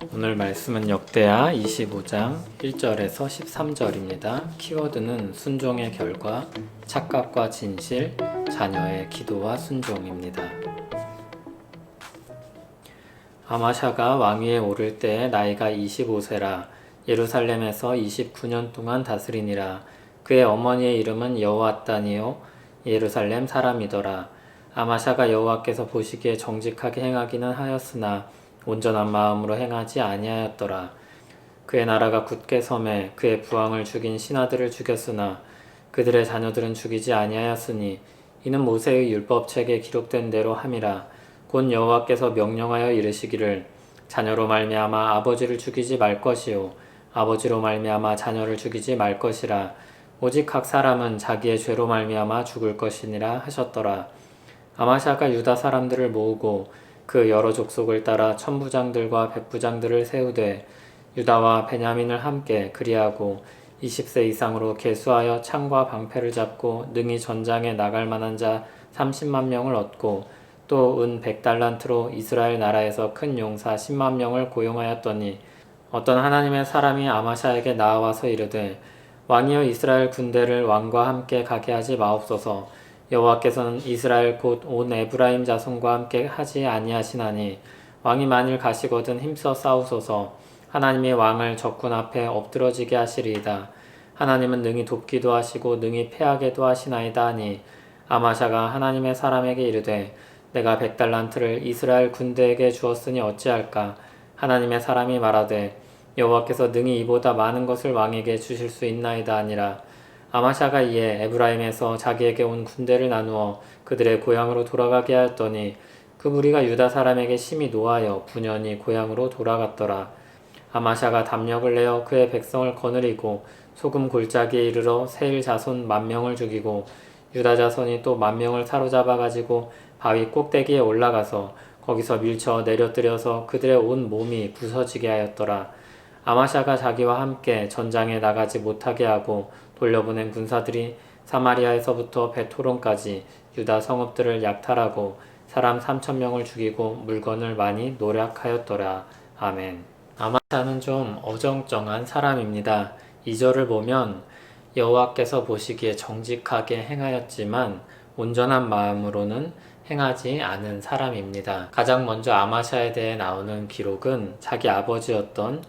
오늘 말씀은 역대하 25장 1절에서 13절입니다. 키워드는 순종의 결과, 착각과 진실, 자녀의 기도와 순종입니다. 아마샤가 왕위에 오를 때 나이가 25세라 예루살렘에서 29년 동안 다스리니라. 그의 어머니의 이름은 여호앗단이요 예루살렘 사람이더라. 아마샤가 여호와께서 보시기에 정직하게 행하기는 하였으나 온전한 마음으로 행하지 아니하였더라. 그의 나라가 굳게 섬에 그의 부왕을 죽인 신하들을 죽였으나 그들의 자녀들은 죽이지 아니하였으니 이는 모세의 율법책에 기록된 대로 함이라. 곧 여호와께서 명령하여 이르시기를 자녀로 말미암아 아버지를 죽이지 말 것이요 아버지로 말미암아 자녀를 죽이지 말 것이라. 오직 각 사람은 자기의 죄로 말미암아 죽을 것이니라 하셨더라. 아마샤가 유다 사람들을 모으고 그 여러 족속을 따라 천부장들과 백부장들을 세우되 유다와 베냐민을 함께 그리하고 20세 이상으로 계수하여 창과 방패를 잡고 능히 전장에 나갈 만한 자 30만 명을 얻고 또 은 100달란트로 이스라엘 나라에서 큰 용사 10만 명을 고용하였더니 어떤 하나님의 사람이 아마샤에게 나와서 이르되 왕이여 이스라엘 군대를 왕과 함께 가게 하지 마옵소서. 여호와께서는 이스라엘 곧 온 에브라임 자손과 함께 하지 아니하시나니 왕이 만일 가시거든 힘써 싸우소서. 하나님이 왕을 적군 앞에 엎드러지게 하시리이다. 하나님은 능히 돕기도 하시고 능히 패하게도 하시나이다 하니 아마샤가 하나님의 사람에게 이르되 내가 100달란트를 이스라엘 군대에게 주었으니 어찌할까. 하나님의 사람이 말하되 여호와께서 능히 이보다 많은 것을 왕에게 주실 수 있나이다 하니라. 아마샤가 이에 에브라임에서 자기에게 온 군대를 나누어 그들의 고향으로 돌아가게 하였더니 그 무리가 유다 사람에게 심히 노하여 분연히 고향으로 돌아갔더라. 아마샤가 담력을 내어 그의 백성을 거느리고 소금 골짜기에 이르러 세일 자손 10,000명을 죽이고 유다 자손이 또 10,000명을 사로잡아 가지고 바위 꼭대기에 올라가서 거기서 밀쳐 내려뜨려서 그들의 온 몸이 부서지게 하였더라. 아마샤가 자기와 함께 전장에 나가지 못하게 하고 돌려보낸 군사들이 사마리아에서부터 베토론까지 유다 성읍들을 약탈하고 사람 3,000명을 죽이고 물건을 많이 노략하였더라. 아멘. 아마샤는 좀 어정쩡한 사람입니다. 2절을 보면 여호와께서 보시기에 정직하게 행하였지만 온전한 마음으로는 행하지 않은 사람입니다. 가장 먼저 아마샤에 대해 나오는 기록은 자기 아버지였던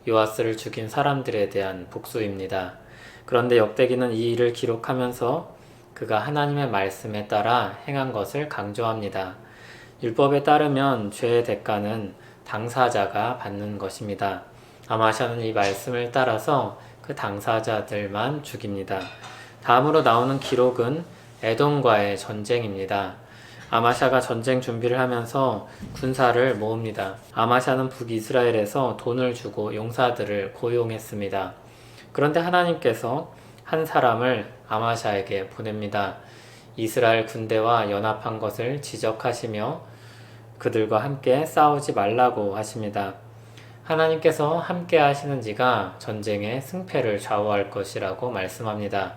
요아스를 죽인 사람들에 대한 복수입니다. 그런데 역대기는 이 일을 기록하면서 그가 하나님의 말씀에 따라 행한 것을 강조합니다. 율법에 따르면 죄의 대가는 당사자가 받는 것입니다. 아마샤는 이 말씀을 따라서 그 당사자들만 죽입니다. 다음으로 나오는 기록은 에돔과의 전쟁입니다. 아마샤가 전쟁 준비를 하면서 군사를 모읍니다. 아마샤는 북이스라엘에서 돈을 주고 용사들을 고용했습니다. 그런데 하나님께서 한 사람을 아마샤에게 보냅니다. 이스라엘 군대와 연합한 것을 지적하시며 그들과 함께 싸우지 말라고 하십니다. 하나님께서 함께 하시는 이가 전쟁의 승패를 좌우할 것이라고 말씀합니다.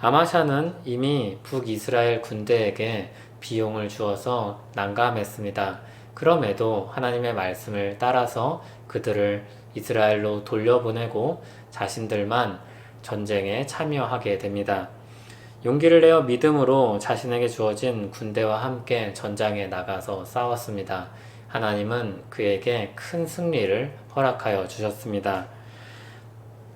아마샤는 이미 북이스라엘 군대에게 비용을 주어서 난감했습니다. 그럼에도 하나님의 말씀을 따라서 그들을 이스라엘로 돌려보내고 자신들만 전쟁에 참여하게 됩니다. 용기를 내어 믿음으로 자신에게 주어진 군대와 함께 전장에 나가서 싸웠습니다. 하나님은 그에게 큰 승리를 허락하여 주셨습니다.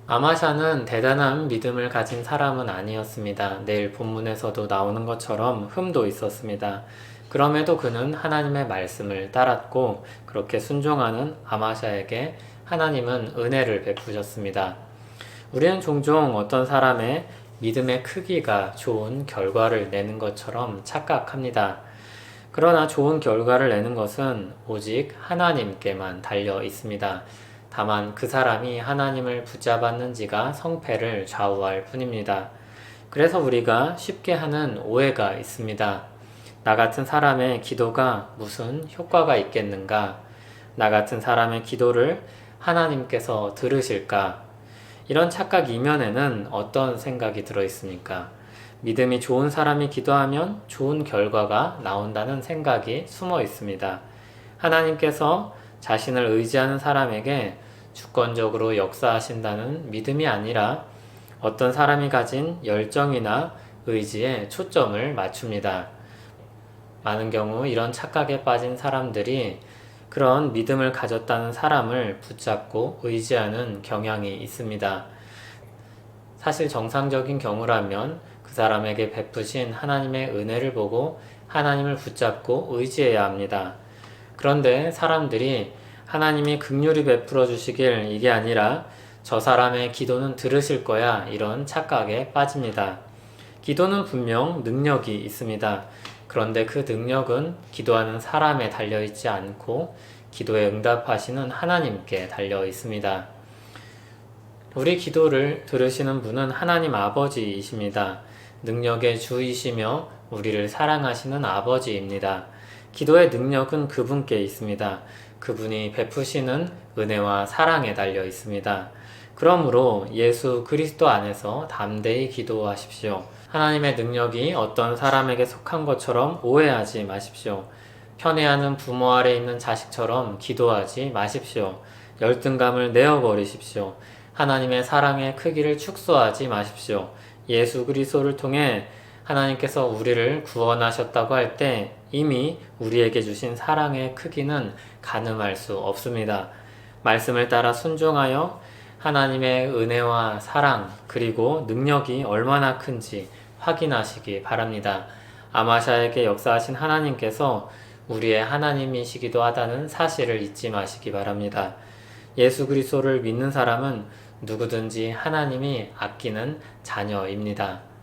아마샤는 대단한 믿음을 가진 사람은 아니었습니다. 내일 본문에서도 나오는 것처럼 흠도 있었습니다. 그럼에도 그는 하나님의 말씀을 따랐고 그렇게 순종하는 아마샤에게 하나님은 은혜를 베푸셨습니다. 우리는 종종 어떤 사람의 믿음의 크기가 좋은 결과를 내는 것처럼 착각합니다. 그러나 좋은 결과를 내는 것은 오직 하나님께만 달려 있습니다. 다만 그 사람이 하나님을 붙잡았는지가 성패를 좌우할 뿐입니다. 그래서 우리가 쉽게 하는 오해가 있습니다. 나 같은 사람의 기도가 무슨 효과가 있겠는가? 나 같은 사람의 기도를 하나님께서 들으실까? 이런 착각 이면에는 어떤 생각이 들어 있습니까? 믿음이 좋은 사람이 기도하면 좋은 결과가 나온다는 생각이 숨어 있습니다. 하나님께서 자신을 의지하는 사람에게 주권적으로 역사하신다는 믿음이 아니라 어떤 사람이 가진 열정이나 의지에 초점을 맞춥니다. 많은 경우 이런 착각에 빠진 사람들이 그런 믿음을 가졌다는 사람을 붙잡고 의지하는 경향이 있습니다. 사실 정상적인 경우라면 그 사람에게 베푸신 하나님의 은혜를 보고 하나님을 붙잡고 의지해야 합니다. 그런데 사람들이 하나님이 긍휼히 베풀어 주시길 이게 아니라 저 사람의 기도는 들으실 거야 이런 착각에 빠집니다. 기도는 분명 능력이 있습니다. 그런데 그 능력은 기도하는 사람에 달려있지 않고 기도에 응답하시는 하나님께 달려 있습니다. 우리 기도를 들으시는 분은 하나님 아버지이십니다. 능력의 주이시며 우리를 사랑하시는 아버지입니다. 기도의 능력은 그분께 있습니다. 그분이 베푸시는 은혜와 사랑에 달려 있습니다. 그러므로 예수 그리스도 안에서 담대히 기도하십시오. 하나님의 능력이 어떤 사람에게 속한 것처럼 오해하지 마십시오. 편애하는 부모 아래 있는 자식처럼 기도하지 마십시오. 열등감을 내어버리십시오. 하나님의 사랑의 크기를 축소하지 마십시오. 예수 그리스도를 통해 하나님께서 우리를 구원하셨다고 할 때 이미 우리에게 주신 사랑의 크기는 가늠할 수 없습니다. 말씀을 따라 순종하여 하나님의 은혜와 사랑 그리고 능력이 얼마나 큰지 확인하시기 바랍니다. 아마샤에게 역사하신 하나님께서 우리의 하나님이시기도 하다는 사실을 잊지 마시기 바랍니다. 예수 그리스도를 믿는 사람은 누구든지 하나님이 아끼는 자녀입니다.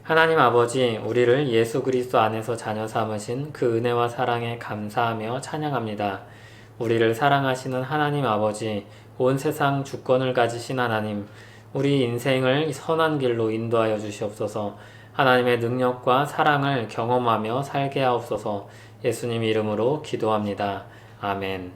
하나님 아버지, 우리를 예수 그리스도 안에서 자녀 삼으신 그 은혜와 사랑에 감사하며 찬양합니다. 우리를 사랑하시는 하나님 아버지, 온 세상 주권을 가지신 하나님, 우리 인생을 선한 길로 인도하여 주시옵소서. 하나님의 능력과 사랑을 경험하며 살게 하옵소서. 예수님 이름으로 기도합니다. 아멘.